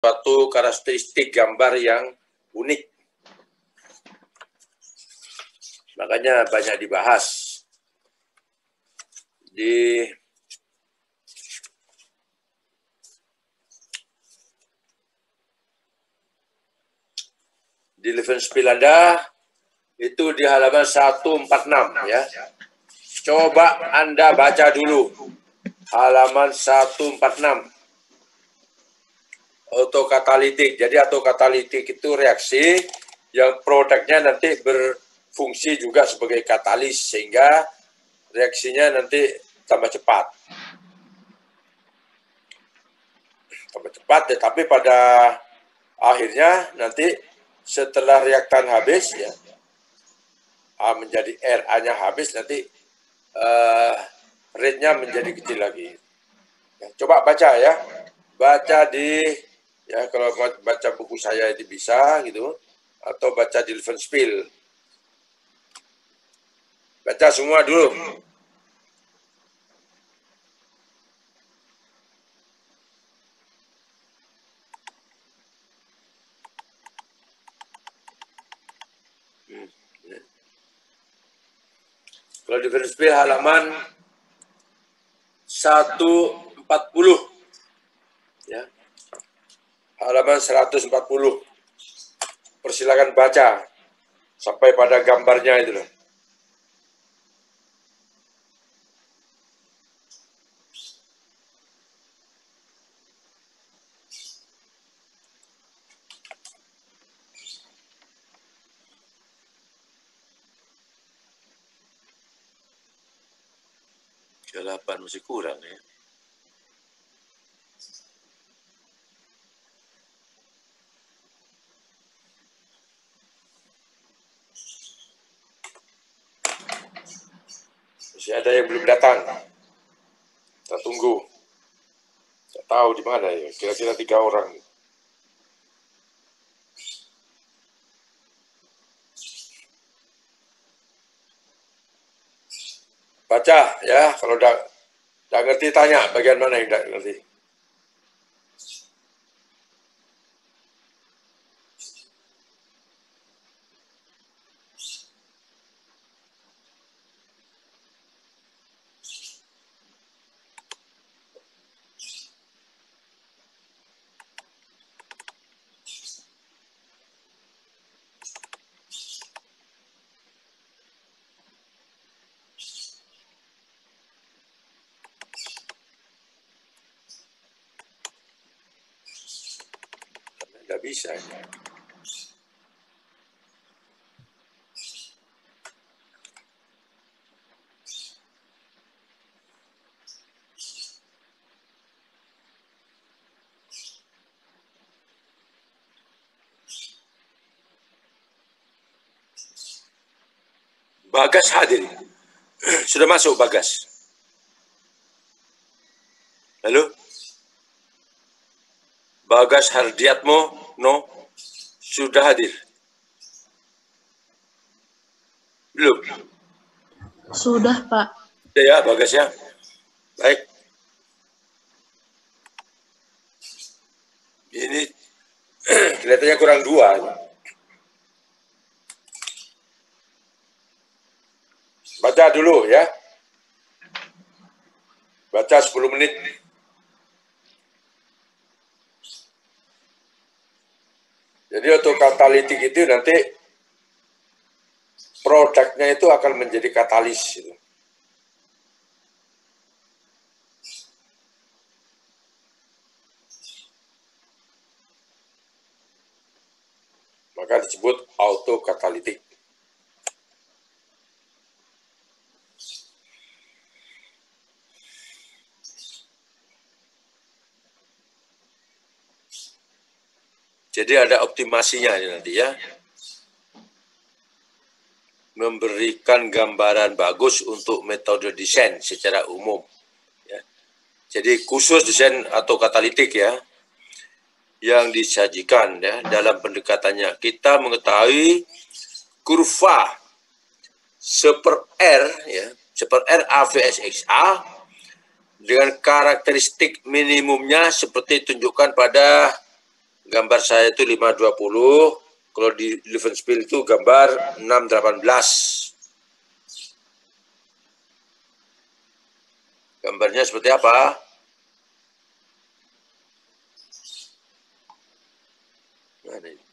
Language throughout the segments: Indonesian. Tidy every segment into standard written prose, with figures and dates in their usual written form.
suatu karakteristik gambar yang unik. Makanya banyak dibahas di Levenspiel Anda itu di halaman 146 ya. Coba Anda baca dulu halaman 146. Autokatalitik. Jadi autokatalitik itu reaksi yang produknya nanti berfungsi juga sebagai katalis sehingga reaksinya nanti tambah cepat. Tambah cepat, tetapi pada akhirnya nanti setelah reaktan habis ya, A menjadi R, A-nya habis, nanti rate-nya menjadi kecil lagi. Ya, coba baca ya, baca di, ya kalau baca buku saya itu bisa gitu, atau baca di Levenspiel. Baca semua dulu. Kalau di Levenspiel halaman 140 ya, halaman 140, persilakan baca sampai pada gambarnya itu loh. Ke-8 masih kurang ya. Masih ada yang belum datang. Kita tunggu. Tidak tahu di mana ya. Kira-kira 3 orang. Baca ya. Kalau tidak ngerti tanya bagian mana yang tidak ngerti. Tidak bisa ya. Bagas hadir. Sudah masuk Bagas. Halo? Bagas Hardiatmo, no? Sudah hadir? Belum? Sudah, Pak. Ya, Bagas ya. Baik. Ini kelihatannya kurang 2. Baca dulu ya. Baca 10 menit. Jadi autokatalitik itu nanti produknya itu akan menjadi katalis. Gitu. Maka disebut autokatalitik. Jadi ada optimasinya nanti ya. Memberikan gambaran bagus untuk metode desain secara umum. Ya. Jadi khusus desain autokatalitik ya, yang disajikan ya dalam pendekatannya. Kita mengetahui kurva seper R ya, seper R AVSXA dengan karakteristik minimumnya seperti tunjukkan pada gambar saya itu 520, kalau di Levenspiel itu gambar 618. Gambarnya seperti apa? Mana ini?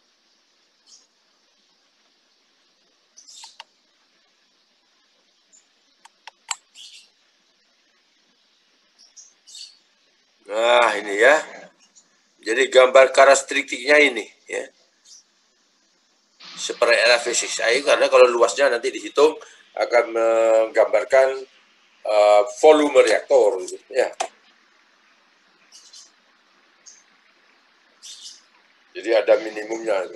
Nah, ini ya. Jadi gambar karakteristiknya ini ya. Seperti RFSI, karena kalau luasnya nanti dihitung akan menggambarkan volume reaktor gitu ya. Jadi ada minimumnya.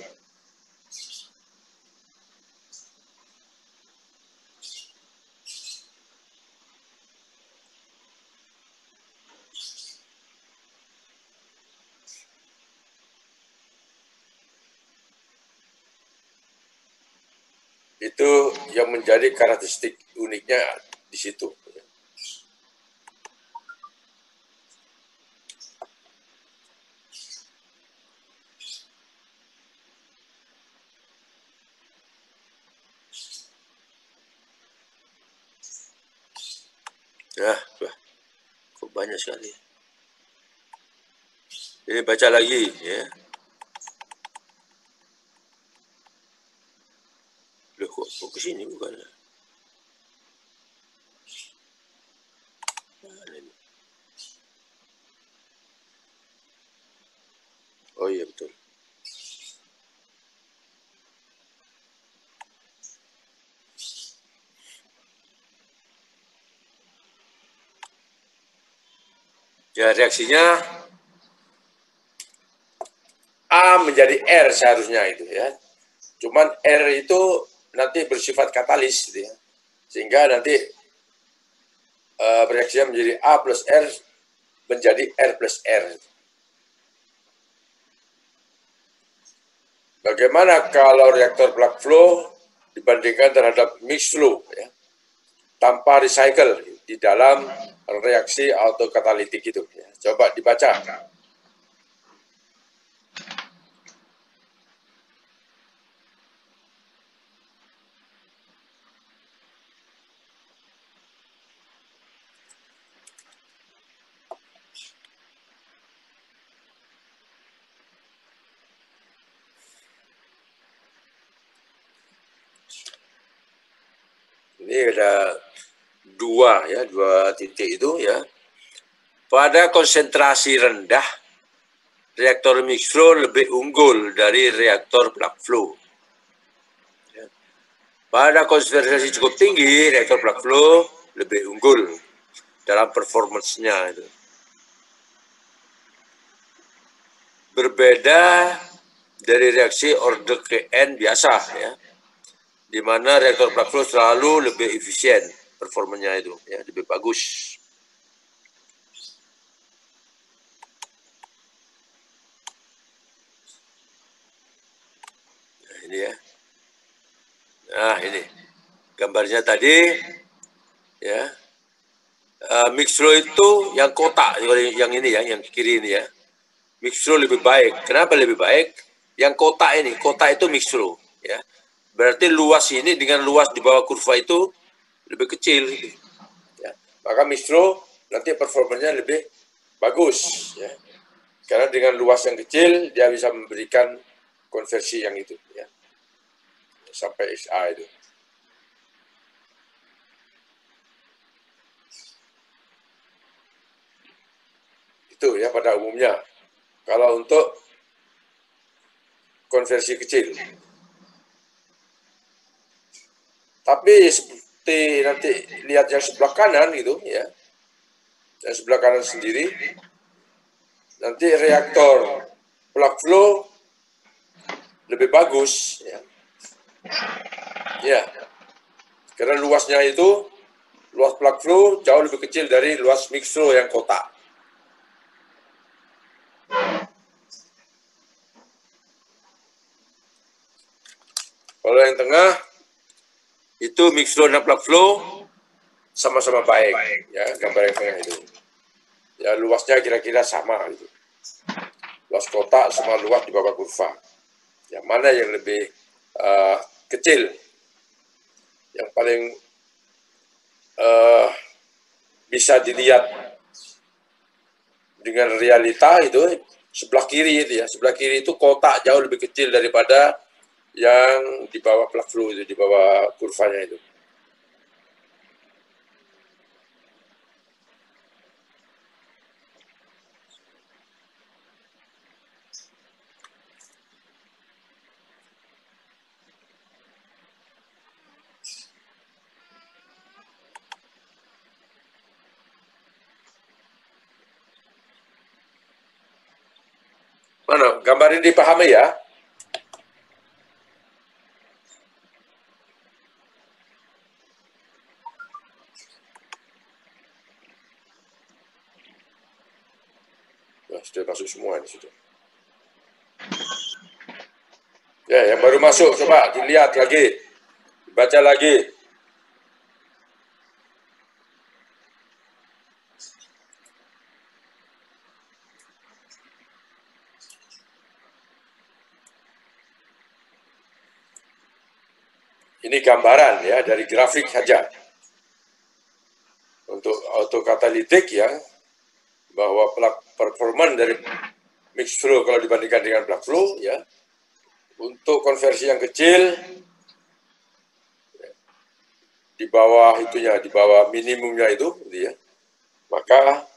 Itu yang menjadi karakteristik uniknya di situ. Nah, kok banyak sekali. Ini baca lagi ya. Loh, kok ke sini bukan? Oh iya betul. Ya reaksinya A menjadi R seharusnya itu ya. Cuman R itu nanti bersifat katalis gitu ya. Sehingga nanti reaksinya menjadi A plus R menjadi R plus R. Bagaimana kalau reaktor plug flow dibandingkan terhadap mixed flow ya, tanpa recycle di dalam reaksi autokatalitik itu ya. Coba dibaca. Ini ada dua titik itu ya. Pada konsentrasi rendah, reaktor mixed flow lebih unggul dari reaktor plug flow. Pada konsentrasi cukup tinggi, reaktor plug flow lebih unggul dalam performance-nya itu. Berbeda dari reaksi order KN biasa ya, di mana reaktor plug flow selalu lebih efisien performanya itu ya, lebih bagus. Nah, ini ya. Nah, ini gambarnya tadi ya. Mixed flow itu yang kotak, yang ini ya, yang kiri ini ya. Mixed flow lebih baik. Kenapa lebih baik? Yang kotak ini, kotak itu mixed flow ya. Berarti luas ini dengan luas di bawah kurva itu lebih kecil. Ya. Maka mixed flow nanti performanya lebih bagus. Ya. Karena dengan luas yang kecil, dia bisa memberikan konversi yang itu. Ya. Sampai XA itu. Itu ya pada umumnya. Kalau untuk konversi kecil. Tapi seperti nanti lihat yang sebelah kanan gitu ya, yang sebelah kanan sendiri, nanti reaktor plug flow lebih bagus ya. Ya, karena luasnya itu, luas plug flow jauh lebih kecil dari luas mixed flow yang kotak. Kalau yang tengah itu mixed flow dan plug flow sama-sama baik ya, gambar yang tengah itu. Ya luasnya kira-kira sama gitu. Luas luas kotak sama luas di bawah kurva. Yang mana yang lebih kecil? Yang paling bisa dilihat dengan realita itu sebelah kiri itu ya. Sebelah kiri itu kotak jauh lebih kecil daripada yang di bawah plug flow itu, di bawah kurvanya itu. Mana gambar ini dipahami ya? Nah, sudah masuk semua di situ. Ya, yang baru masuk coba dilihat lagi, baca lagi. Ini gambaran ya dari grafik saja. Untuk autokatalitik ya, bahwa performan dari mixed flow kalau dibandingkan dengan plug flow ya, untuk konversi yang kecil di bawah itunya, di bawah minimumnya itu, ya, maka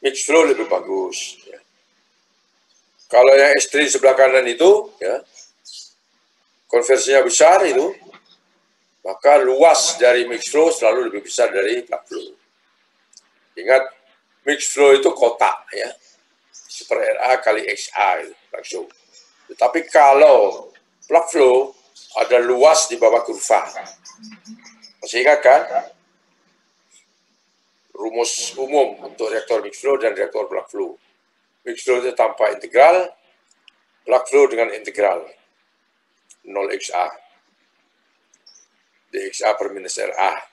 mixed flow lebih bagus. Ya. Kalau yang ekstrim sebelah kanan itu, ya, konversinya besar itu, maka luas dari mixed flow selalu lebih besar dari plug flow. Ingat, mixed flow itu kotak, ya, super RA kali XA itu, plug flow. Tetapi kalau plug flow ada luas di bawah kurva. Masih ingat kan? Rumus umum untuk reaktor mixed flow dan reaktor plug flow. Mixed flow itu tanpa integral, plug flow dengan integral. 0XA. dXA per minus RA.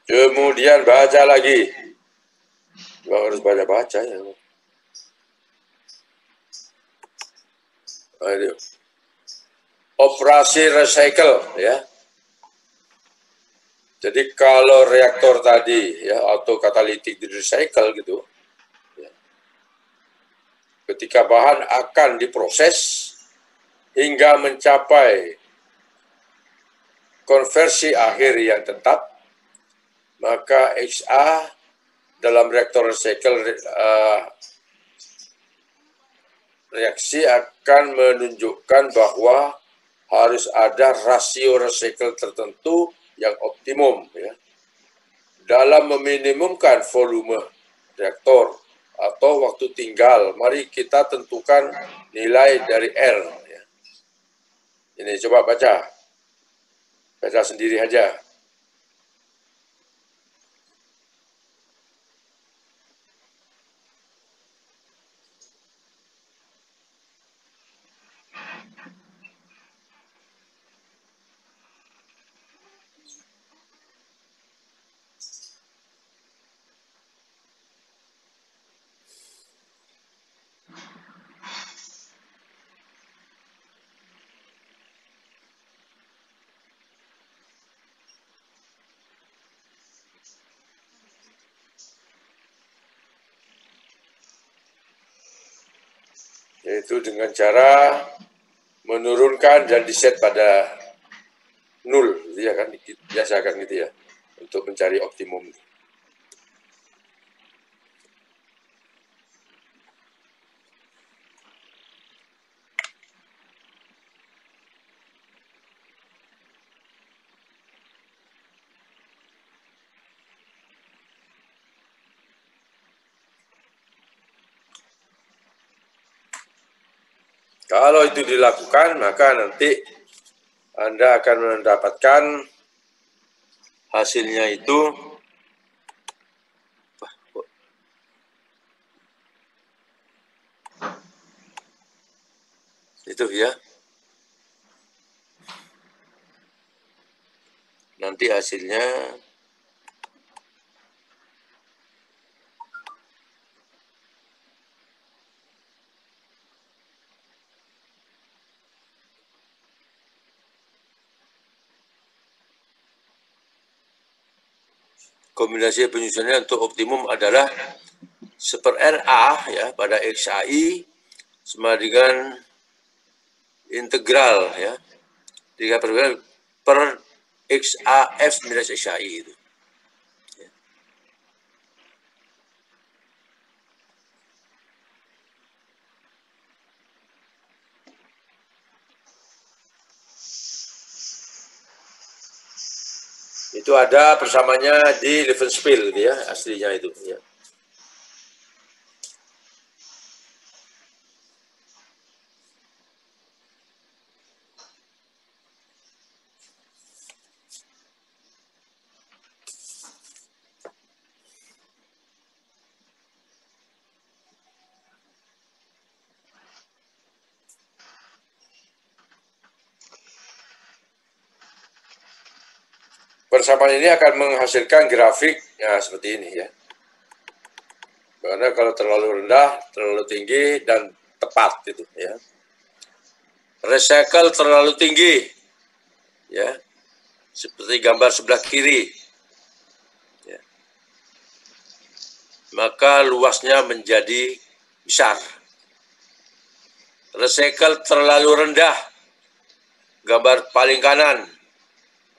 Kemudian baca lagi. Harus baca-baca ya. Aduh. Operasi recycle ya. Jadi kalau reaktor tadi ya autokatalitik di recycle gitu, ya, ketika bahan akan diproses hingga mencapai konversi akhir yang tetap, maka XA dalam reaktor recycle reaksi akan menunjukkan bahwa harus ada rasio recycle tertentu yang optimum ya, dalam meminimumkan volume reaktor atau waktu tinggal. Mari kita tentukan nilai dari R. Ya. Ini coba baca sendiri aja. Yaitu dengan cara menurunkan dan diset pada 0, gitu ya kan, biasa kan gitu ya, untuk mencari optimum. Kalau itu dilakukan, maka nanti Anda akan mendapatkan hasilnya itu ya. Nanti hasilnya kombinasi penyusunannya untuk optimum adalah 1/RA ya pada XAI sama dengan integral ya 3 per XAF minus XAI itu. Itu ada persamanya di Levenspiel gitu ya, aslinya itu ya. Persamaan ini akan menghasilkan grafik ya, seperti ini ya. Karena kalau terlalu rendah, terlalu tinggi, dan tepat itu ya. Recycle terlalu tinggi ya, seperti gambar sebelah kiri ya. Maka luasnya menjadi besar. Recycle terlalu rendah, gambar paling kanan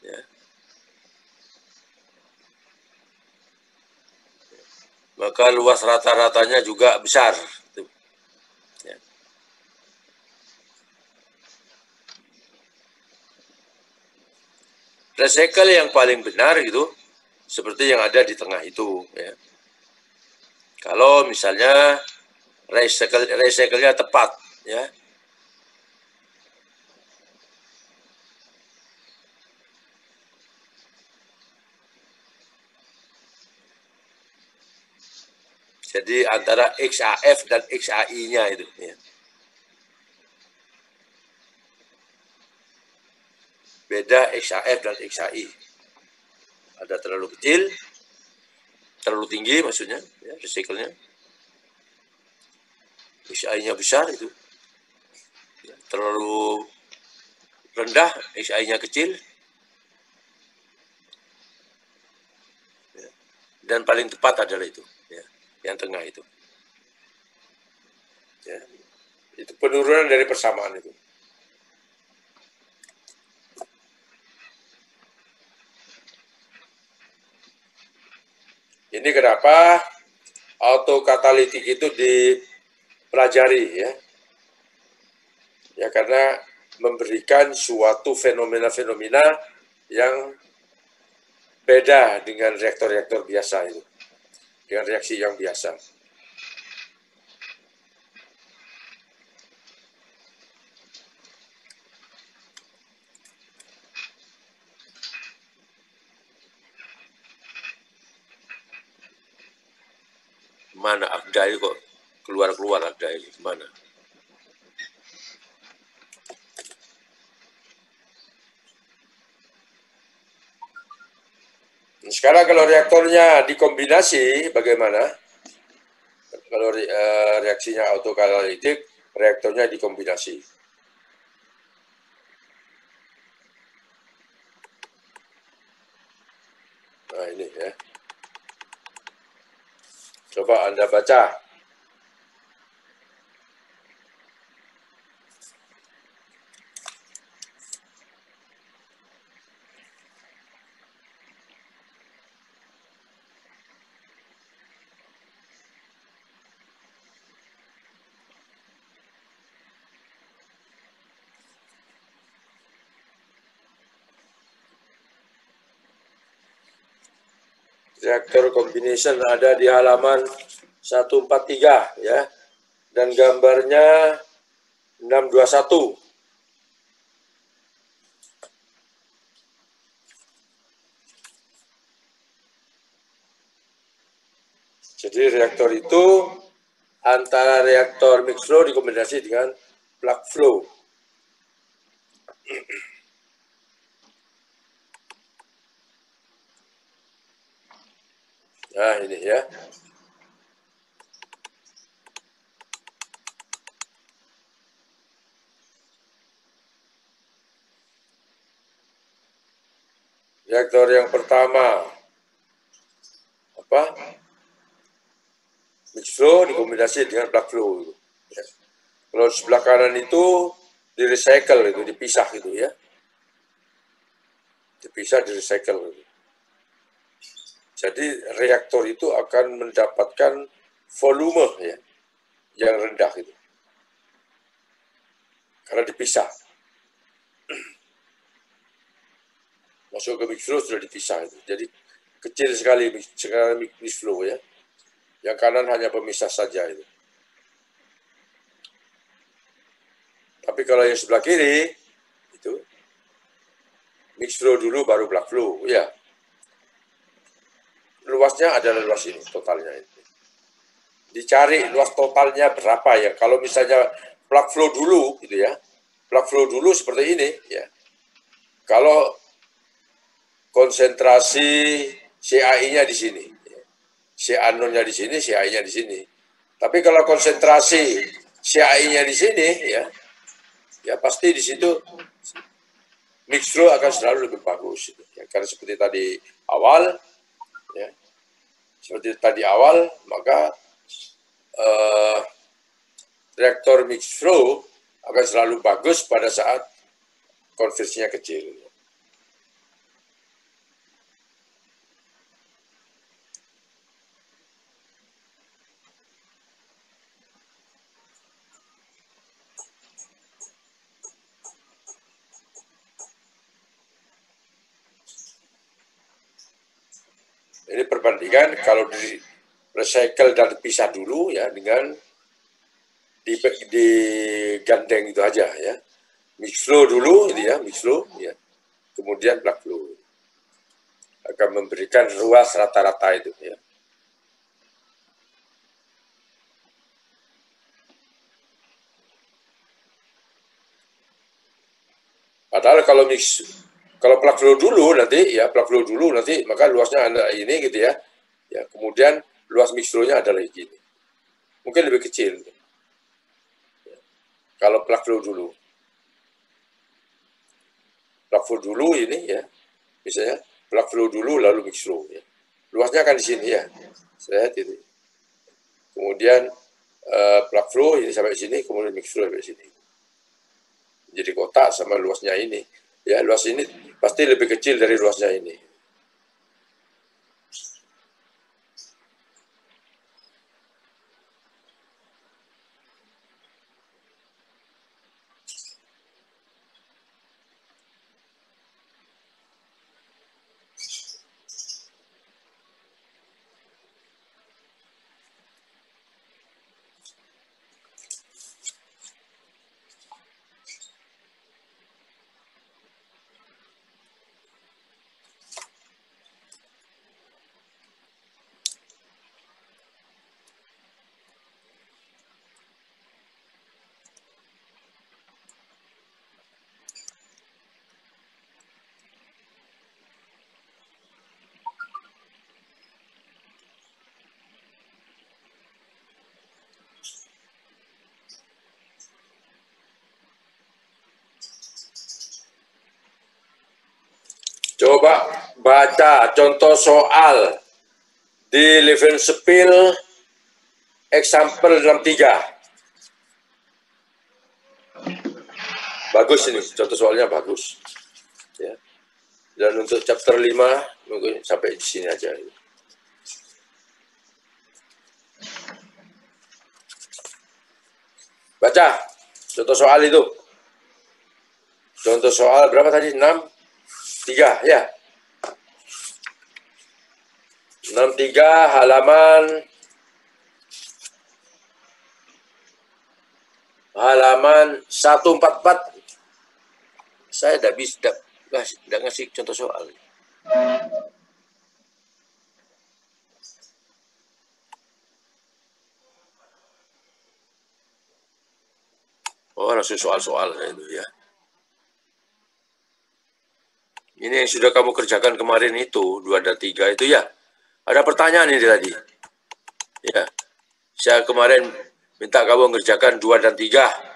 ya. Maka luas rata-ratanya juga besar. Ya. Recycle yang paling benar itu seperti yang ada di tengah itu. Ya. Kalau misalnya recycle-nya tepat, ya. Jadi antara XAF dan XAI-nya itu. Ya. Beda XAF dan XAI. Ada terlalu kecil, terlalu tinggi maksudnya, ya, recycle-nya. XAI-nya besar itu. Ya, terlalu rendah, XAI-nya kecil. Ya. Dan paling tepat adalah itu, ya, yang tengah itu. Ya. Itu penurunan dari persamaan itu. Ini kenapa autokatalitik itu dipelajari ya. Ya karena memberikan suatu fenomena-fenomena yang beda dengan reaktor-reaktor biasa itu. Dengan reaksi yang biasa. Mana Agda itu kok keluar-keluar Agda ini, mana? Sekarang kalau reaktornya dikombinasi, bagaimana? Kalau reaksinya autokatalitik, reaktornya dikombinasi. Nah ini ya. Coba Anda baca. Reaktor combination ada di halaman 143 ya. Dan gambarnya 621. Jadi reaktor itu antara reaktor mixed flow dikombinasi dengan plug flow. Nah ini ya. Reaktor yang pertama apa? Mixed flow dikombinasi dengan plug flow. Ya. Kalau sebelah kanan itu di recycle itu, dipisah gitu ya. Dipisah, di recycle gitu. Jadi reaktor itu akan mendapatkan volume ya yang rendah itu. Karena dipisah. Masuk ke mixed flow sudah dipisah itu. Jadi kecil sekali mixed flow ya. Yang kanan hanya pemisah saja itu. Tapi kalau yang sebelah kiri itu mixed flow dulu baru plug flow ya. Luasnya adalah luas ini totalnya itu. Dicari luas totalnya berapa ya. Kalau misalnya plug flow dulu gitu ya. Plug flow dulu seperti ini ya. Kalau konsentrasi CAI-nya di sini. CA0-nya di sini, CAI-nya di sini. Tapi kalau konsentrasi CAI-nya di sini ya pasti di situ mixed flow akan selalu lebih bagus. Ya, karena seperti tadi awal ya. Seperti tadi awal, maka reaktor mixed flow akan selalu bagus pada saat konversinya kecil. Ini perbandingan kalau di recycle dan dipisah dulu ya dengan di gandeng itu aja ya. Mixed flow dulu gitu ya, mixed flow ya. Kemudian plug flow. Akan memberikan ruas rata-rata itu ya. Padahal kalau plug flow dulu nanti ya, plug flow dulu nanti maka luasnya ada ini gitu ya. Ya, kemudian luas mixed flow-nya adalah gini. Mungkin lebih kecil. Ya. Kalau plug flow dulu. Plug flow dulu ini ya. Misalnya plug flow dulu lalu mixed flow ya. Luasnya akan di sini ya. Saya itu. Kemudian plug flow ini sampai sini, kemudian mixed flow sampai sini. Jadi kotak sama luasnya ini. Ya, luas ini pasti lebih kecil dari luasnya ini. Coba baca contoh soal di Levenspiel example 63. Bagus ini, contoh soalnya bagus. Ya. Dan untuk chapter 5, mungkin sampai di sini aja. Baca contoh soal itu. Contoh soal berapa tadi? 63 ya. 63 halaman halaman 144. Saya tidak ngasih contoh soal. Oh, langsung soal-soal itu ya. Ini yang sudah kamu kerjakan kemarin itu, 2 dan 3 itu ya. Ada pertanyaan ini tadi. Ya. Saya kemarin minta kamu mengerjakan 2 dan 3.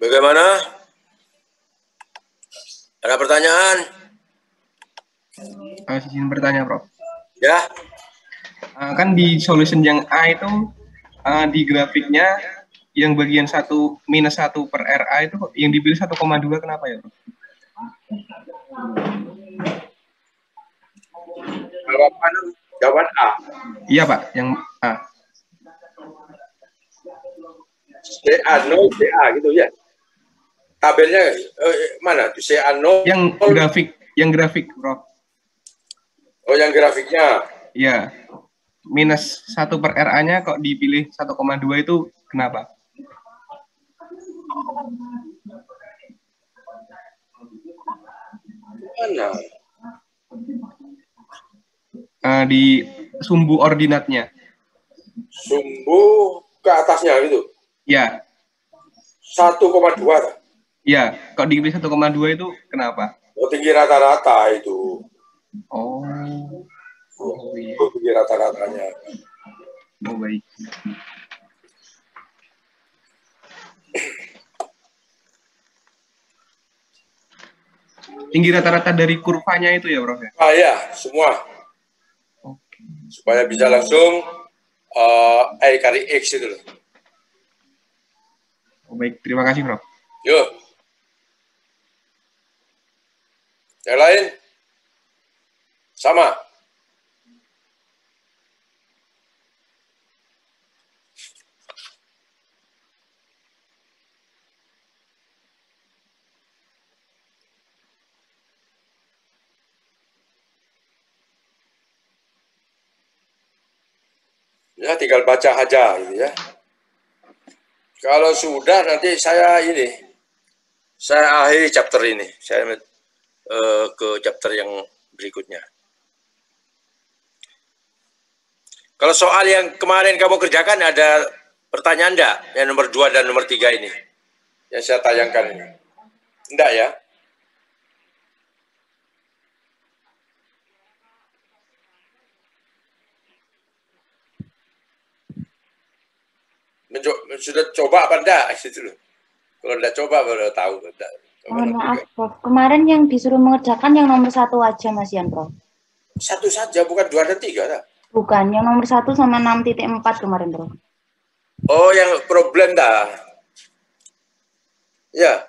Bagaimana? Ada pertanyaan? Izin bertanya, Prof. Ya. Kan di solution yang A itu di grafiknya yang bagian -1 per RA itu yang dipilih 1,2 kenapa ya, Prof? Jawaban A. Iya, Pak, yang A. CA0, CA gitu ya. Tabelnya mana? CA0. Yang grafik, Prof. Oh, yang grafiknya. Iya. -1 per RA-nya kok dipilih 1,2 itu kenapa? Mana? Di sumbu ordinatnya. Sumbu ke atasnya gitu? Ya. 1,2. Ya, kok dipilih 1,2 itu kenapa? Oh, tinggi rata-rata itu. Oh. Oh, iya. Tinggi rata-ratanya. Oh, baik. Tinggi rata-rata dari kurvanya itu ya, Prof? Ya, semua. Oke. Supaya bisa langsung I kali X itu loh. Oh, baik, terima kasih, Prof. Yuk. Yang lain? Sama. Ya, tinggal baca aja gitu ya. Kalau sudah nanti saya akhiri chapter ini. Saya ke chapter yang berikutnya. Kalau soal yang kemarin kamu kerjakan ada pertanyaan enggak? Yang nomor 2 dan nomor 3 ini. Yang saya tayangkan ini. Enggak ya? Sudah coba apa enggak? Itu loh. Kalau enggak coba baru tahu. Mohon maaf, Prof. Kemarin yang disuruh mengerjakan yang nomor 1 aja, Mas Yan, Prof. 1 saja, bukan 2 dan 3. Tak? Bukan, yang nomor 1 sama 6.4 kemarin, Prof. Oh, yang problem dah. Ya.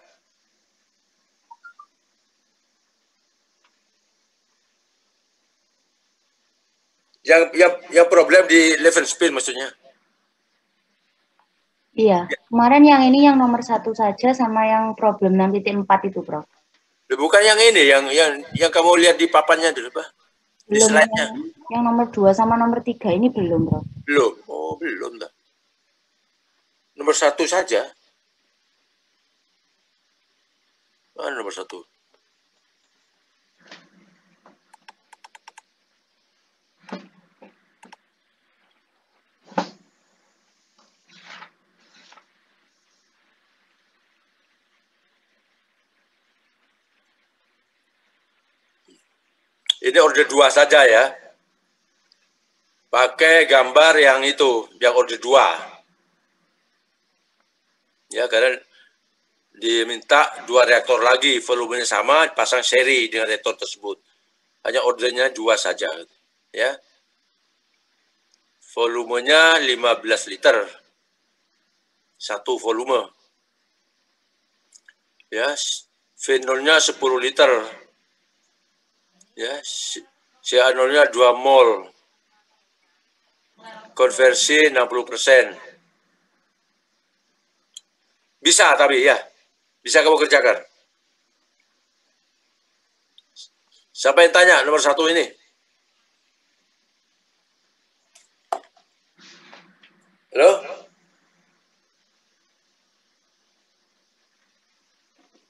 Yang problem di level speed maksudnya. Iya, kemarin yang ini yang nomor 1 saja sama yang problem 6.4 itu, Prof. Bukan yang ini, yang kamu lihat di papannya dulu, Pak. Di Belum, slide-nya. yang nomor 2 sama nomor 3 ini belum, Prof. Belum. Oh, belum dah. Nomor 1 saja. Nomor 1. Ini order 2 saja ya. Pakai gambar yang itu, yang order 2. Ya, karena diminta 2 reaktor lagi, volumenya sama, pasang seri dengan reaktor tersebut. Hanya ordernya 2 saja. Ya. Volumenya 15 liter. 1 volume. Ya, fenolnya 10 liter. Ya, cyanurnya 2 mol. Konversi 60%. Bisa tapi ya. Bisa kamu kerjakan. Siapa yang tanya nomor 1 ini? Halo?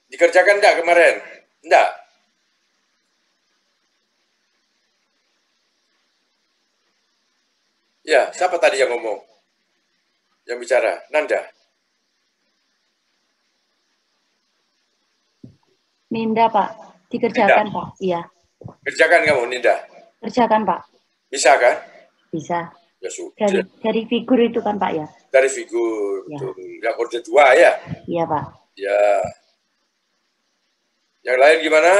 Dikerjakan enggak kemarin? Enggak. Ya, siapa tadi yang ngomong? Yang bicara? Nanda? Ninda, Pak. Dikerjakan, Ninda. Pak. Iya. Kerjakan kamu, Ninda? Kerjakan, Pak. Bisa kan? Bisa. Ya sudah. Dari figur itu kan, Pak, ya? Dari figur. Ya. Yang order 2 ya? Iya, Pak. Ya. Yang lain gimana?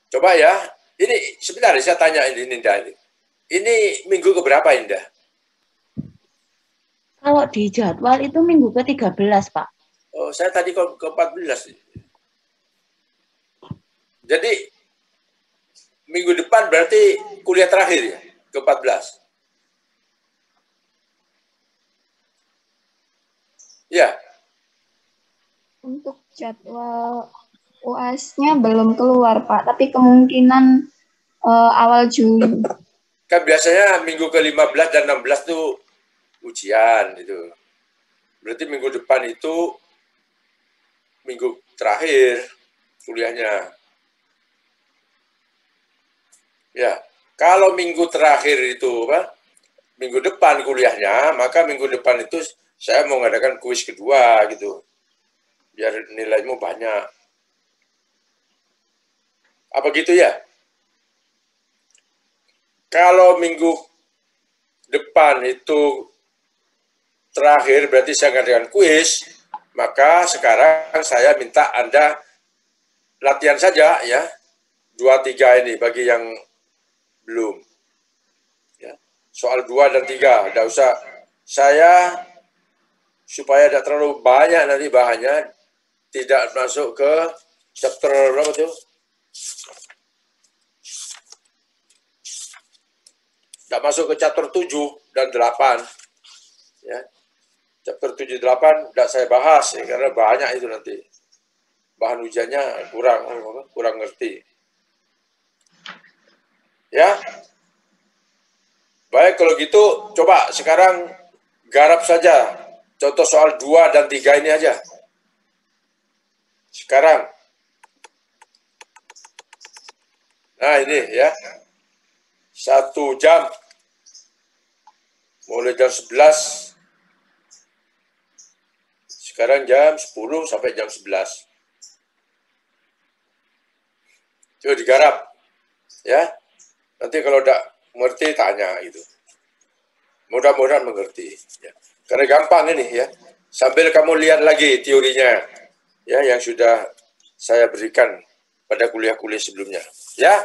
Coba ya. Ini sebentar saya tanya ini Indah. Ini minggu keberapa Indah? Kalau di jadwal itu minggu ke-13, Pak. Oh, saya tadi ke-14. Jadi minggu depan berarti kuliah terakhir ya, ke-14. Ya. Untuk jadwal UAS-nya belum keluar, Pak, tapi kemungkinan awal Juli. Kan biasanya minggu ke-15 dan 16 tuh ujian itu. Berarti minggu depan itu minggu terakhir kuliahnya. Ya, kalau minggu terakhir itu minggu depan kuliahnya, maka minggu depan itu saya mau mengadakan kuis kedua gitu. Biar nilaimu banyak. Apa gitu ya? Kalau minggu depan itu terakhir berarti saya mengadakan kuis, maka sekarang saya minta Anda latihan saja ya. 2-3 ini bagi yang belum. Ya. Soal 2 dan 3, tidak usah. Saya supaya tidak terlalu banyak nanti bahannya, tidak masuk ke chapter berapa tuh? Tidak masuk ke chapter 7 dan 8. Ya. Chapter 7 8 tidak saya bahas ya, karena banyak itu nanti. Bahan ujiannya kurang ngerti. Ya. Baik, kalau gitu coba sekarang garap saja contoh soal 2 dan 3 ini aja. Sekarang. Nah, ini ya. 1 jam. Mulai jam 11. Sekarang jam 10 sampai jam 11. Coba digarap. Ya. Nanti kalau tidak mengerti tanya gitu. Mudah-mudahan mengerti. Ya. Karena gampang ini ya. Sambil kamu lihat lagi teorinya ya yang sudah saya berikan pada kuliah-kuliah sebelumnya. Ya.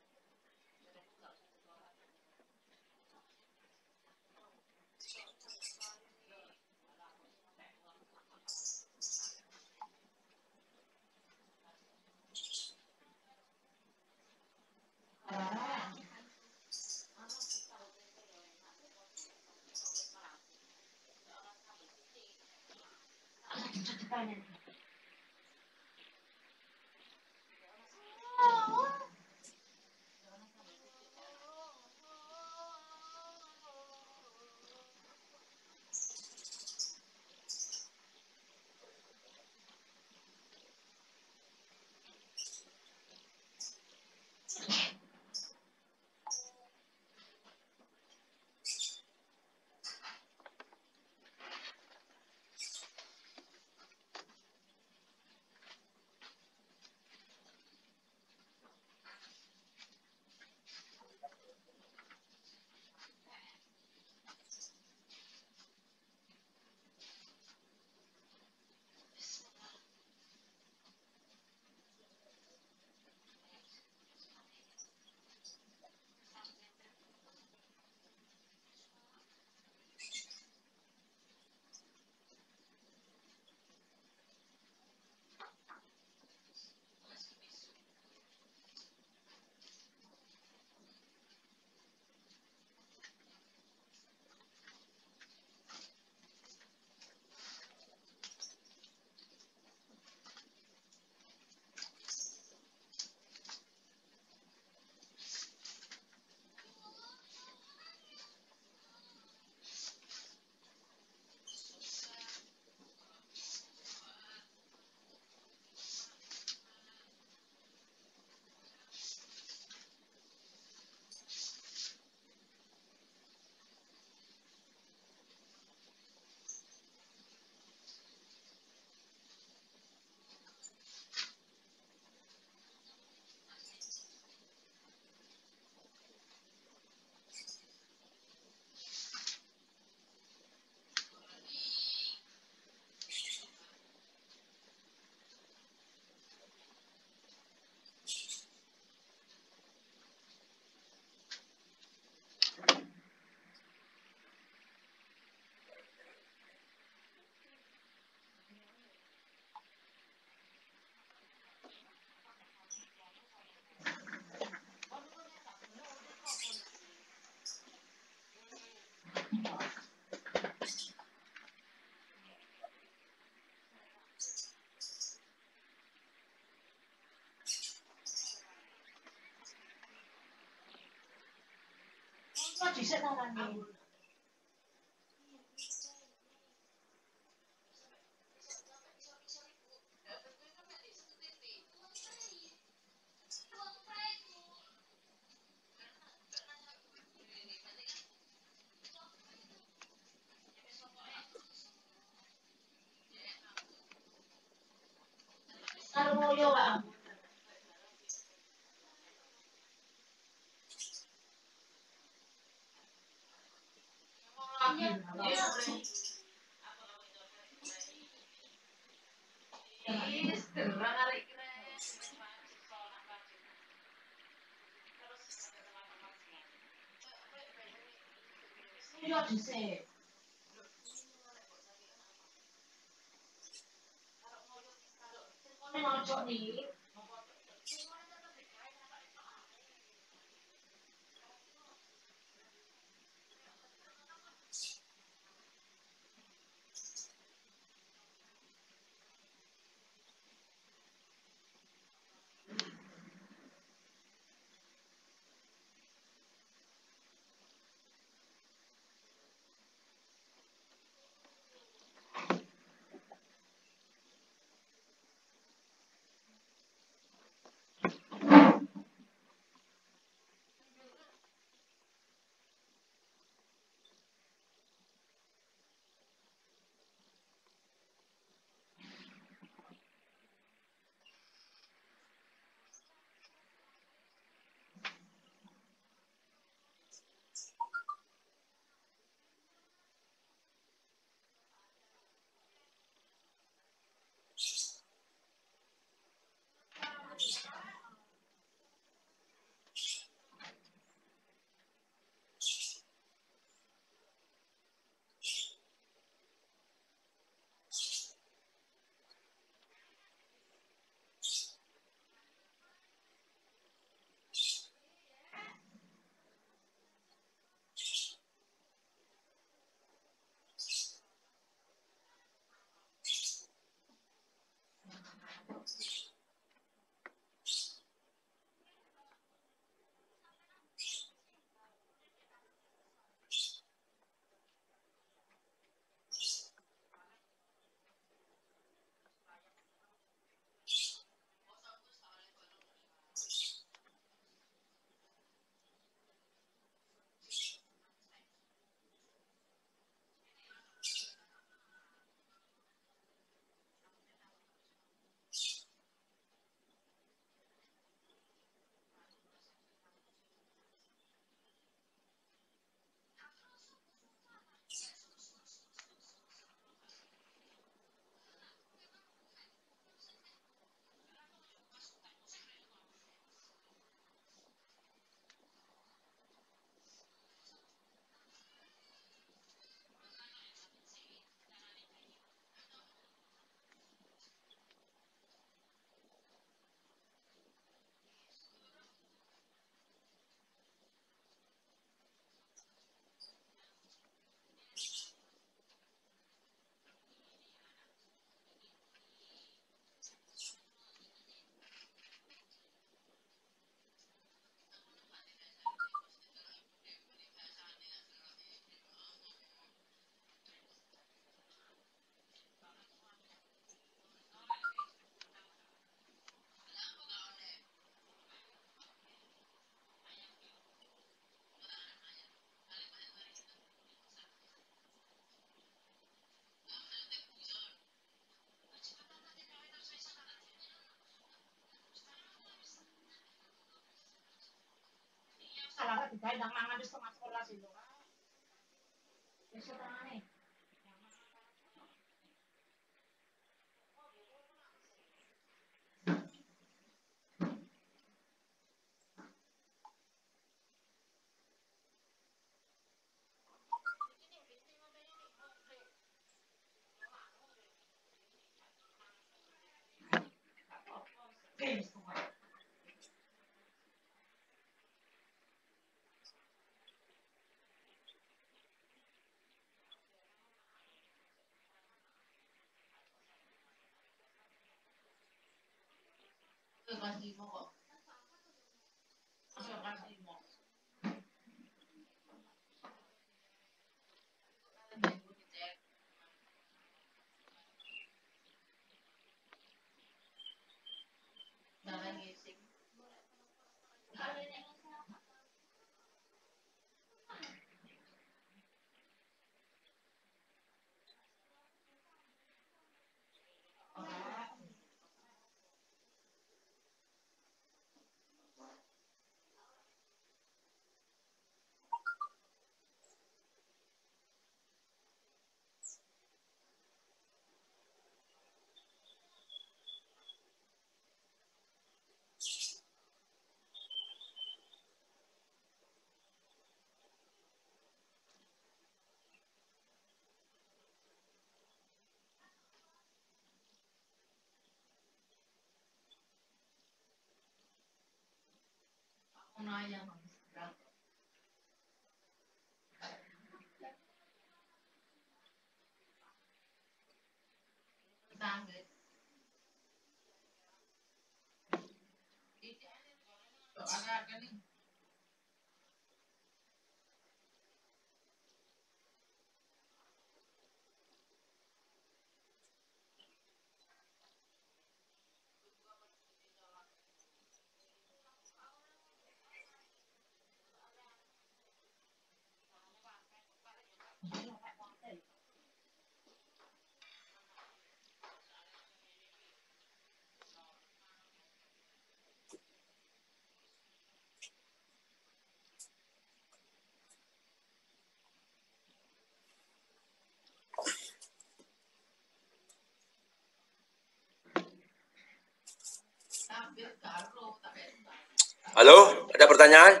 Halo, ada pertanyaan?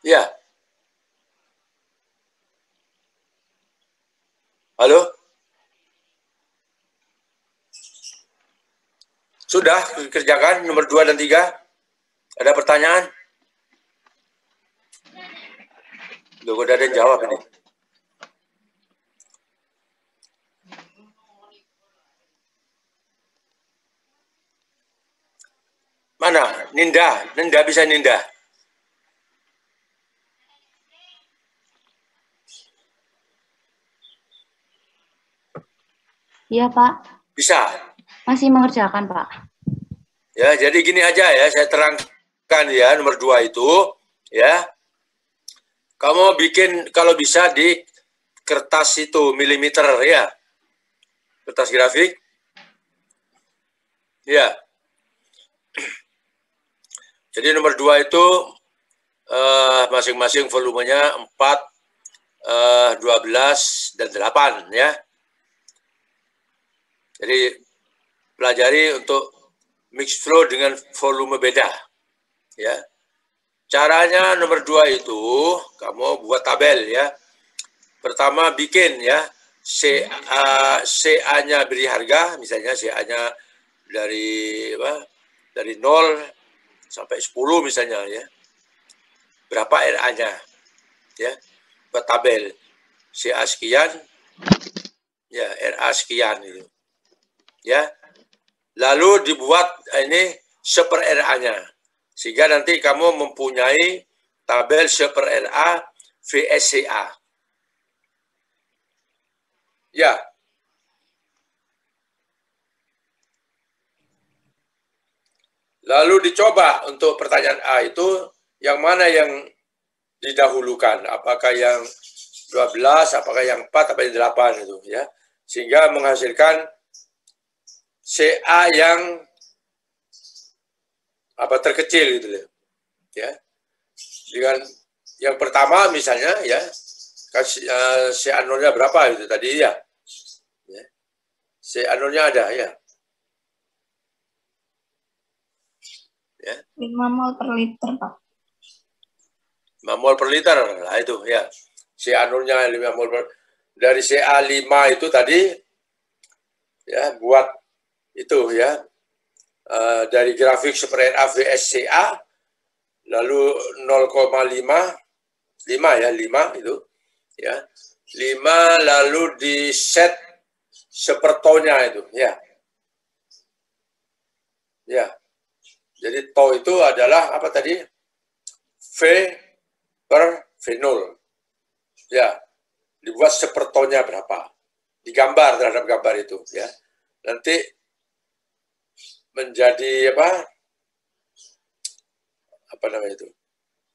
Ya. Halo? Sudah dikerjakan nomor 2 dan 3? Ada pertanyaan? Loh, udah ada yang jawab ini. Mana? Ninda bisa ninda. Iya, Pak. Bisa. Masih mengerjakan, Pak. Ya, jadi gini aja ya, saya terangkan ya, nomor 2 itu, ya. Kamu bikin kalau bisa di kertas itu, milimeter ya. Kertas grafik. Ya. Jadi nomor 2 itu masing-masing volumenya 4, 12, dan 8 ya. Jadi pelajari untuk mix flow dengan volume beda. Ya. Caranya nomor 2 itu kamu buat tabel ya. Pertama bikin ya CA-nya beri harga, misalnya CA-nya dari 0 sampai 10 misalnya ya. Berapa RA-nya? Ya. Buat tabel CA sekian ya, RA sekian itu. Ya. Lalu dibuat ini seper RA-nya. Sehingga nanti kamu mempunyai tabel seper RA VSCA. Ya. Lalu dicoba untuk pertanyaan A itu yang mana yang didahulukan, apakah yang 12, apakah yang 4, apakah yang 8 itu ya. Sehingga menghasilkan CA yang apa terkecil gitu loh. Ya. Dengan yang pertama misalnya ya CA0-nya berapa itu tadi ya. Ya. CA0-nya ada ya. Ya. 5 mol per liter, Pak. 5 mol per liter lah itu ya. CA0-nya 5 mol per dari CA5 itu tadi ya buat itu ya dari grafik super RA vs CA lalu 0,5 ya 5 itu ya 5 lalu di set sepertonya itu ya jadi to itu adalah apa tadi V per V0 ya dibuat sepertonya berapa digambar terhadap gambar itu ya nanti menjadi apa namanya itu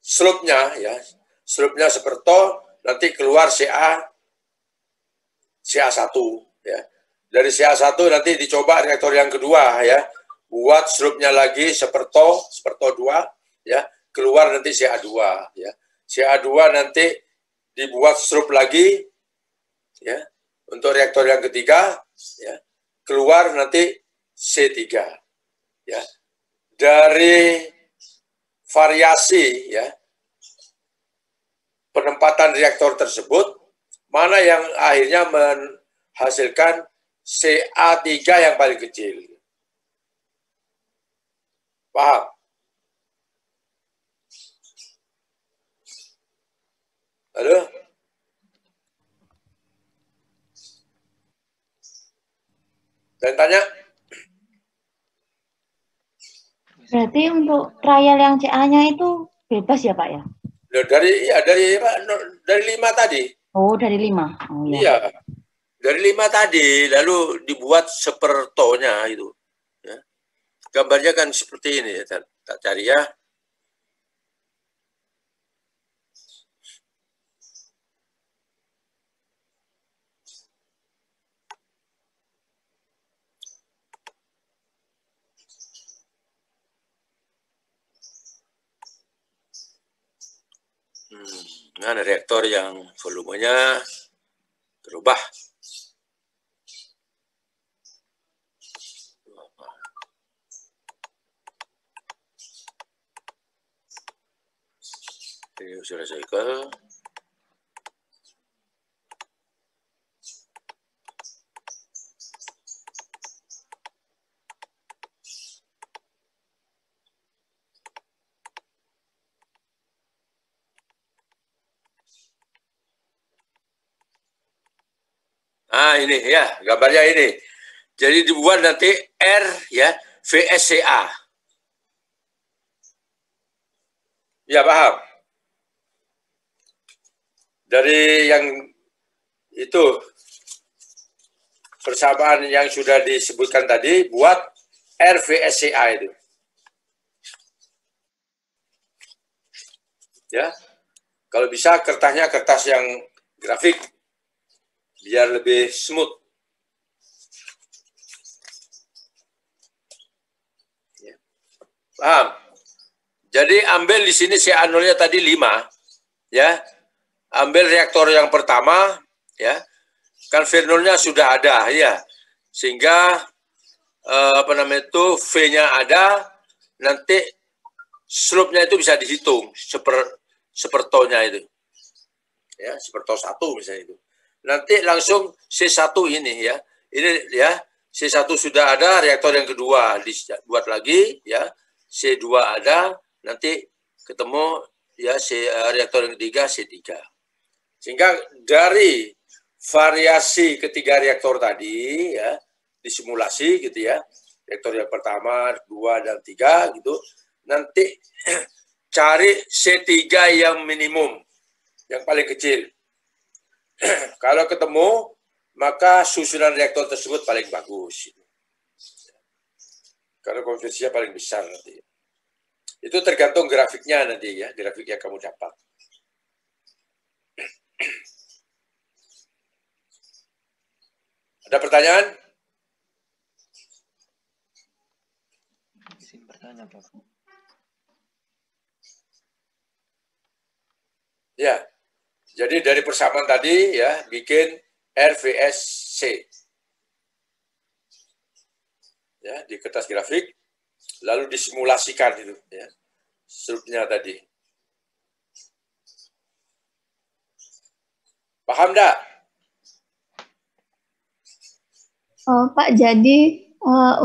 slope-nya ya slope-nya seperto nanti keluar CA1 ya dari CA1 nanti dicoba reaktor yang kedua ya buat slope-nya lagi seperto 2 ya keluar nanti CA2 ya CA2 nanti dibuat slope lagi ya untuk reaktor yang ketiga ya keluar nanti C3 ya dari variasi ya penempatan reaktor tersebut mana yang akhirnya menghasilkan CA3 yang paling kecil. Paham? Halo? Dan tanya? Berarti untuk trial yang CA-nya itu bebas ya Pak ya? Dari 5 tadi. Oh dari 5. Oh ya. Iya. Dari 5 tadi lalu dibuat sepertonya itu. Ya. Gambarnya kan seperti ini ya. Tak cari ya. Nah, ada reaktor yang volumenya berubah. Ini sudah cycle. Nah, ini ya, gambarnya ini. Jadi dibuat nanti R ya, VSCA. Ya, paham? Dari yang itu persamaan yang sudah disebutkan tadi buat RVSCA itu. Ya. Kalau bisa kertasnya kertas yang grafik biar lebih smooth. Ya. Paham? Jadi ambil di sini CA0-nya tadi 5 ya. Ambil reaktor yang pertama ya. Kan V0-nya sudah ada ya. Sehingga apa namanya itu V-nya ada, nanti slope-nya itu bisa dihitung sepertonya itu. Ya, seperto 1 misalnya itu. Nanti langsung C1 ini ya. Ini ya, C1 sudah ada, reaktor yang kedua dibuat lagi ya. C2 ada, nanti ketemu ya reaktor yang ketiga C3. Sehingga dari variasi ketiga reaktor tadi ya disimulasi gitu ya. Reaktor yang pertama, 2 dan 3 gitu. Nanti cari C3 yang minimum, yang paling kecil. Kalau ketemu, maka susunan reaktor tersebut paling bagus. Karena konversinya paling besar nanti. Itu tergantung grafiknya nanti ya, grafik yang kamu dapat. Ada pertanyaan? Izin bertanya, Pak. Ya, jadi dari persamaan tadi ya bikin RVSC. Ya, di kertas grafik, lalu disimulasikan itu ya, struknya tadi. Paham enggak? Pak, jadi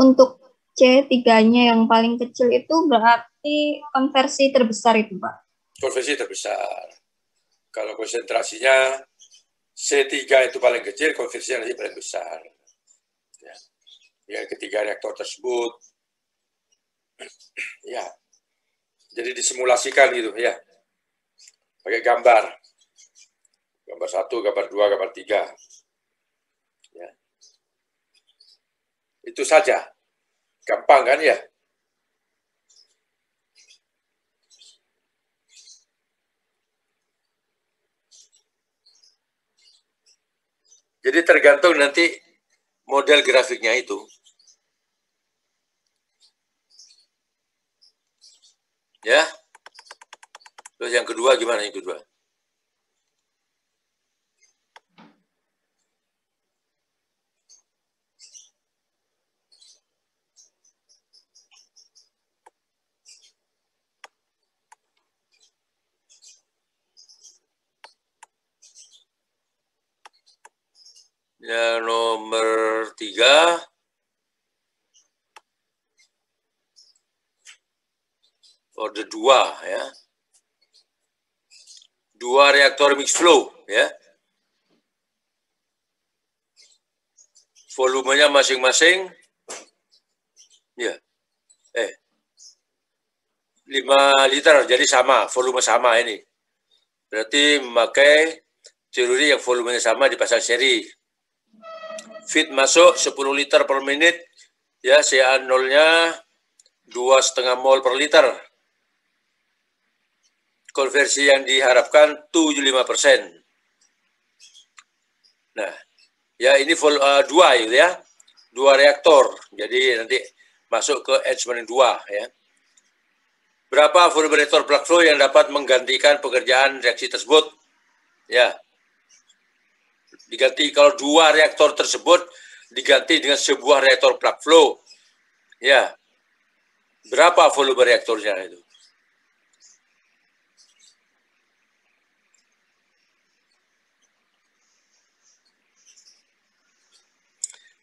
untuk C3-nya yang paling kecil itu berarti konversi terbesar itu, Pak? Konversi terbesar. Kalau konsentrasinya C3 itu paling kecil, konversinya nanti paling besar. Ya. Yang ketiga reaktor tersebut, ya. Jadi disimulasikan gitu, ya. Pakai gambar. Gambar 1, gambar 2, gambar 3. Ya. Itu saja. Gampang kan ya? Jadi tergantung nanti model grafiknya itu. Ya. Terus yang kedua gimana yang kedua? Yang nomor 3, order 2 ya. 2 reaktor mixed flow ya. Volumenya masing-masing ya. 5 liter, jadi sama, volume sama ini. Berarti memakai teori yang volumenya sama dipasang seri. Feed masuk 10 liter per menit, ya CA0-nya 2,5 mol per liter. Konversi yang diharapkan 75%. Nah, ya ini 2 gitu ya. 2 reaktor. Jadi nanti masuk ke H-2 ya. Berapa volume reaktor plug flow yang dapat menggantikan pekerjaan reaksi tersebut? Ya. Diganti kalau 2 reaktor tersebut diganti dengan sebuah reaktor plug flow. Ya. Berapa volume reaktornya itu?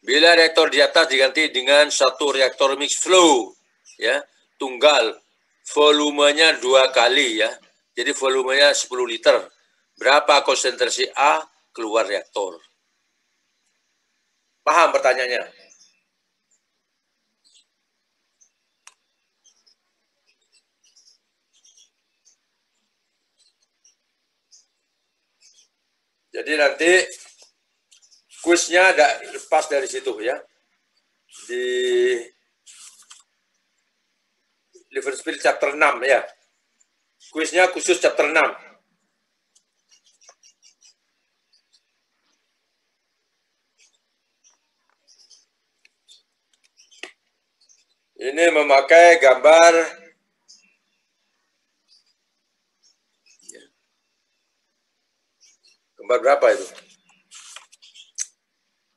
Bila reaktor di atas diganti dengan satu reaktor mixed flow, ya, tunggal, volumenya 2 kali ya. Jadi volumenya 10 liter. Berapa konsentrasi A keluar reaktor? Paham pertanyaannya? Jadi nanti kuisnya ada lepas dari situ ya. Di Liverpool chapter 6 ya. Kuisnya khusus chapter 6. Ini memakai gambar berapa itu?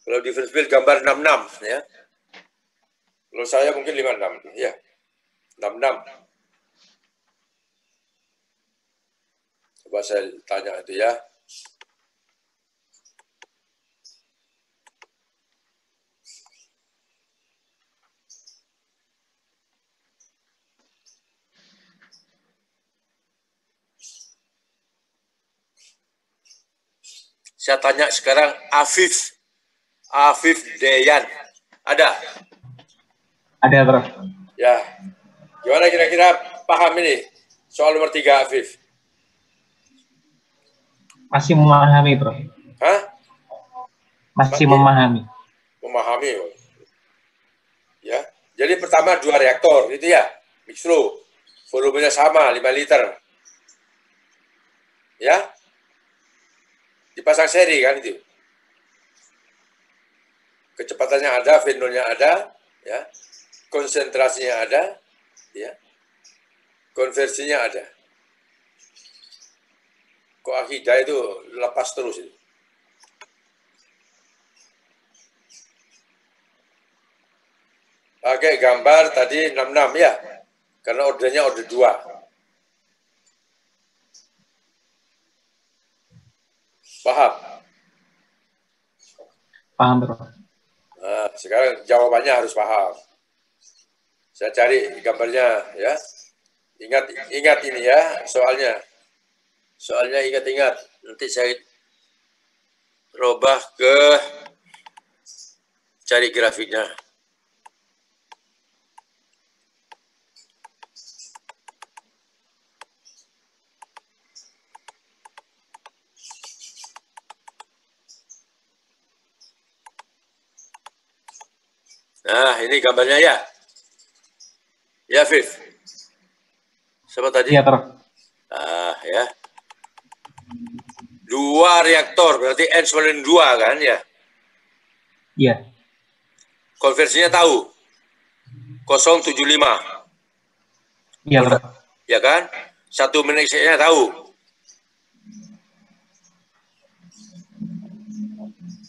Kalau di Liverpool gambar 66 ya. Kalau saya mungkin 56 ya. 66. Coba saya tanya itu ya. Saya tanya sekarang Afif Deyan. Ada? Ada, Bro. Ya. Gimana kira-kira paham ini? Soal nomor 3, Afif. Masih memahami, Bro. Hah? Masih memahami. Memahami. Ya. Jadi pertama 2 reaktor, gitu ya. Mixed flow. Volumenya sama, 5 liter. Ya. Dipasang seri kan itu. Kecepatannya ada, V0-nya ada, ya. Konsentrasinya ada, ya. Konversinya ada. Kok akidah itu lepas terus itu. Pakai gambar tadi 66 ya. Karena ordernya order 2. Paham? Paham, Bro. Nah, sekarang jawabannya harus paham. Saya cari gambarnya ya. Ingat ini ya soalnya. Soalnya ingat-ingat. Nanti saya robah ke cari grafiknya. Nah, ini gambarnya ya. Ya, Viv. Siapa tadi? Iya, Prof. Ah, ya. 2 reaktor, berarti N92 kan ya? Iya. Konversinya tahu? 075. Iya, Prof. Ya kan? 1 menitnya tahu?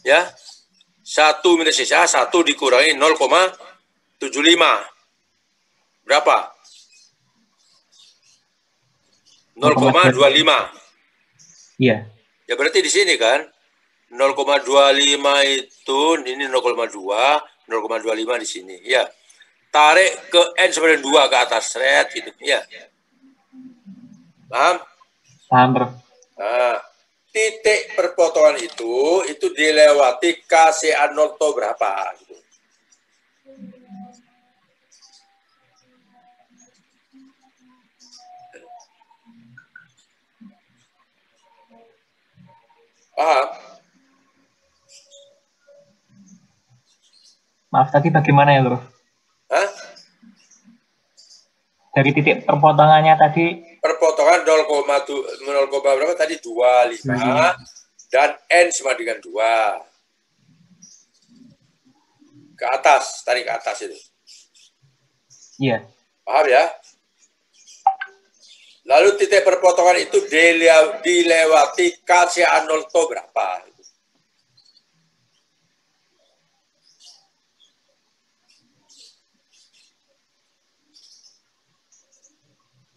Ya. 1 minus sisa, 1 dikurangi 0,75. Berapa? 0,25. Iya. Ya berarti di sini kan 0,25 itu ini 0,2, 0,25 di sini. Ya. Tarik ke N92 ke atas red gitu. Ya. Paham? Paham, Prof. Nah, titik perpotongan itu dilewati KCA0 berapa gitu. Paham? Maaf, tadi bagaimana ya, Prof? Hah? Dari titik perpotongannya tadi, Perpotongan 0, berapa tadi 25 dan N sama dengan 2. Ke atas, tarik ke atas itu. iya. Paham ya? Lalu titik perpotongan itu dilewati KCA0 berapa?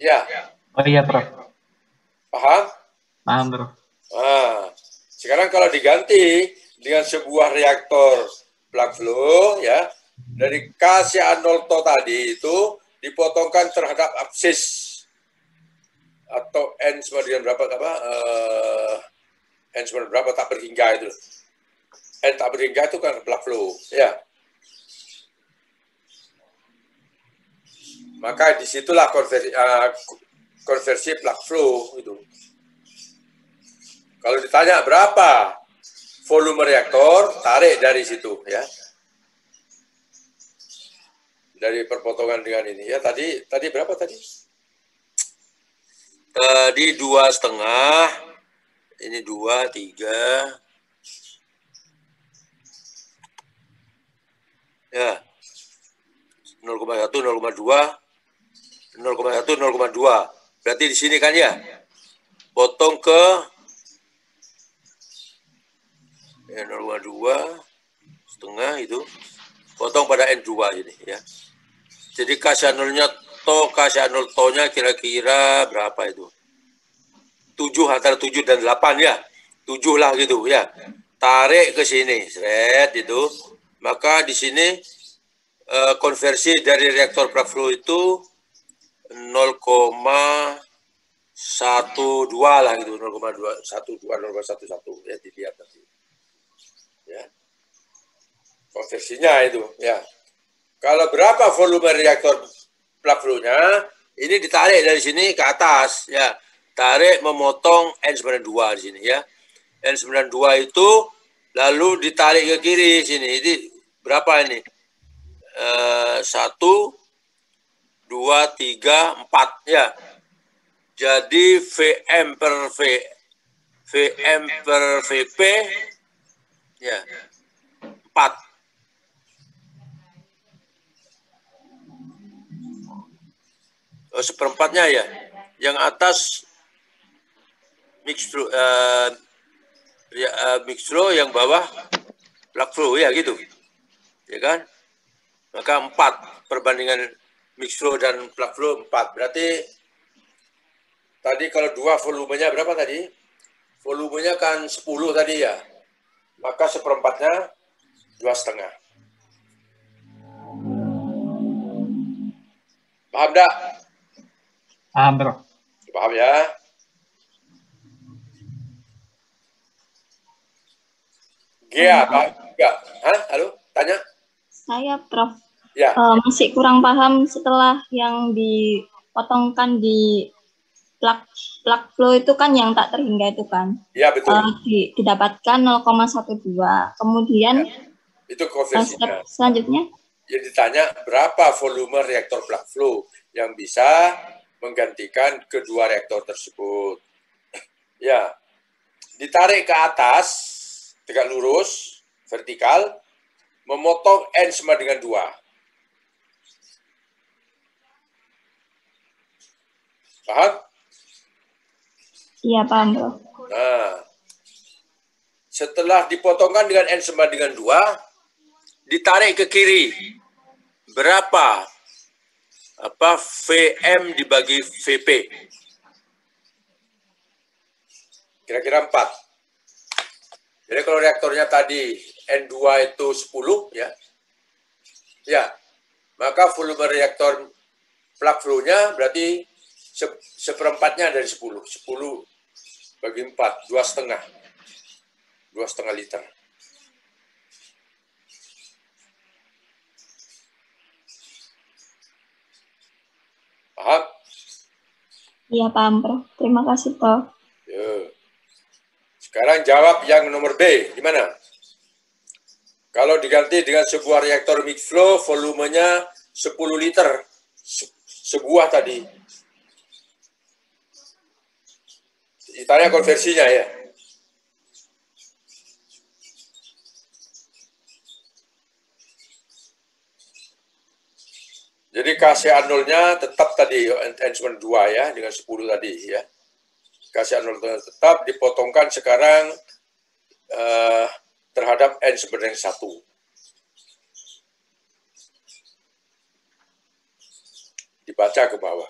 Ya. Oh iya, Prof. Paham? Paham, Prof. Nah, sekarang kalau diganti dengan sebuah reaktor plug flow ya, dari KCA0 tadi itu dipotongkan terhadap absis atau N sama dengan berapa N sama berapa tak berhingga itu. N tak berhingga itu kan plug flow ya. Maka disitulah konversi plug flow itu. Kalau ditanya berapa volume reaktor, tarik dari situ ya. Dari perpotongan dengan ini ya. Tadi berapa tadi? Tadi 2,5. Ini 2, 3. Ya. 0,1, 0,2. 0,1, 0,2. Berarti di sini kan ya. Potong ke 0,2 setengah itu. Potong pada N2 ini ya. Jadi KCA0-nya KCA0 nya kira-kira berapa itu? 7, antara 7 dan 8 ya. 7 lah gitu ya. Tarik ke sini, seret itu. Maka di sini konversi dari reaktor plug flow itu 0,12 lah gitu, 0,212, 0,11 ya, dilihat nanti. Ya. Konversinya itu ya. Kalau berapa volume reaktor plug flow-nya, ini ditarik dari sini ke atas ya. Tarik memotong N92 di sini ya. N92 itu lalu ditarik ke kiri sini. Ini berapa ini? 1, 2, 3, 4 ya. Jadi VM per VP ya 4. Oh, seperempatnya ya. Yang atas mix flow, mix flow, yang bawah plug flow, ya gitu, ya kan? Maka 4 perbandingan mix flow dan plug flow 4. Berarti tadi kalau 2 volumenya berapa tadi? Volumenya kan 10 tadi ya. Maka seperempatnya 2,5. Paham enggak? Paham, Bro. Paham ya? Gia, Pak? Enggak? Hah? Halo? Tanya? Saya, Prof. Ya. Masih kurang paham setelah yang dipotongkan di plug flow itu kan yang tak terhingga itu kan. Iya, betul. Didapatkan 0,12. Kemudian Ya. Itu konversinya. step selanjutnya? Jadi ditanya berapa volume reaktor plug flow yang bisa menggantikan kedua reaktor tersebut. Ya. Ditarik ke atas, tegak lurus, vertikal, memotong N sama dengan 2. Paham? Iya, paham, Bro. Nah, setelah dipotongkan dengan N sama dengan 2, ditarik ke kiri. Berapa? VM dibagi VP? Kira-kira 4. Jadi kalau reaktornya tadi N2 itu 10, ya. Ya. Maka volume reaktor plug flow-nya berarti seperempatnya dari 10. 10 bagi 4, 2,5. 2,5 liter. Paham? Iya, paham, Bro. Terima kasih, Prof. Ya. Sekarang jawab yang nomor B. Gimana? Kalau diganti dengan sebuah reaktor mix flow, volumenya 10 liter. Sebuah tadi. Ditanya konversinya ya. Jadi KCA0-nya tetap tadi N-2 ya, dengan 10 tadi ya. KCA0 tetap dipotongkan sekarang terhadap N sama dengan 1. Dibaca ke bawah.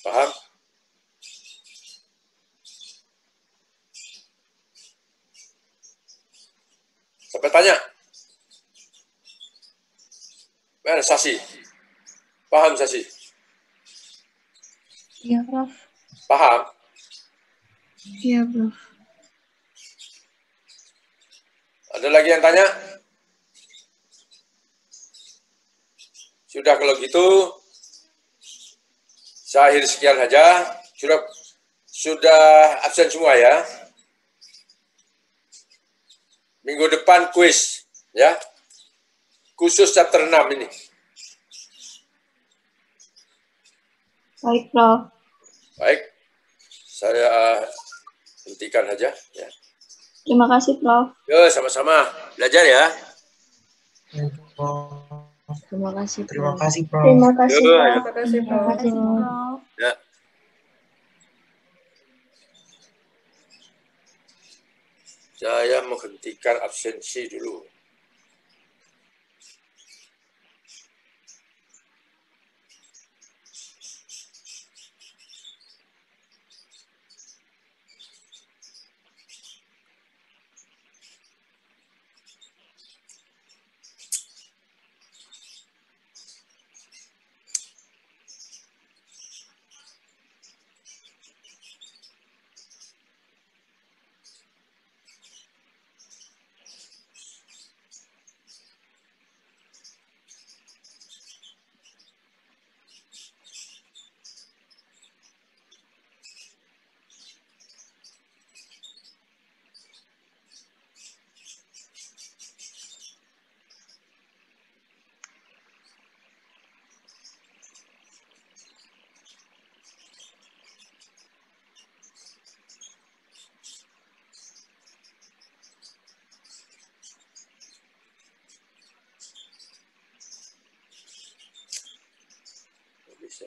Paham? Sampai tanya. Mana Sasi? Paham Sasi? Iya, Prof. Paham? Iya, Prof. Ada lagi yang tanya? Sudah kalau gitu, saya akhiri sekian saja. Sudah absen semua ya. Minggu depan kuis ya. Khusus chapter 6 ini. Baik, Prof. Baik. Saya hentikan saja ya. Terima kasih, Prof. Yo, sama-sama. Belajar ya. Terima kasih, Prof. Terima kasih, Yo, Prof. ayo. Terima kasih, Terima Prof. kasih, Prof. Ya. Saya menghentikan absensi dulu. bisa.